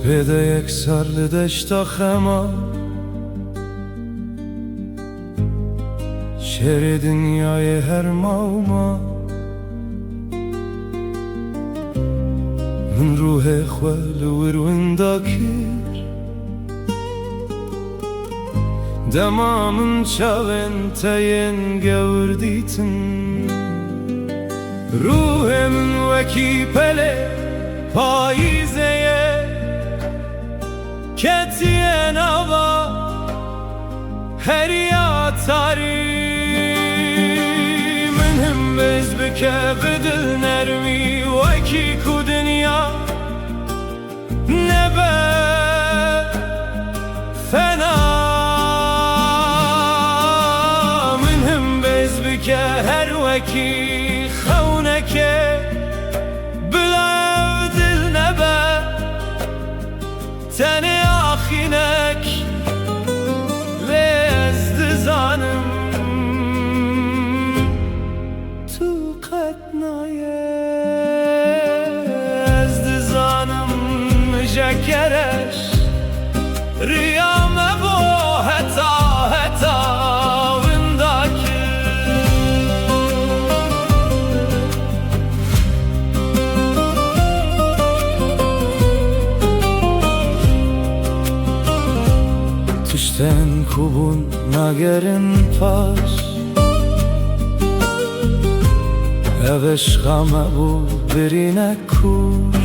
سپیده یک سال دشتا خما شعر دنیای هر ما و ما من روح خوال وروندا کر دما من چاوین تاین گوردیتن روح من وکی پله پاییزه کتیه نوا هریا تاری من هم بز بکه بدل نرمی وکی کو دنیا نبه فنا من هم بز بکه هر وکی خونکه بلا دل نبه تنه آخینک لزد زانم تو قدنایه ازد زانم مجگرش ریامه بو هتا ونداکر تشتن خوبون نگرن پاش اوش غمه بو برینه کور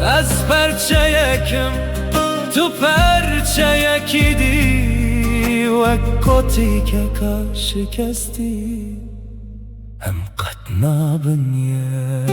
از پرچه یکم تو پرچه یکی دی و کتی که که شکستی هم قد نابنیه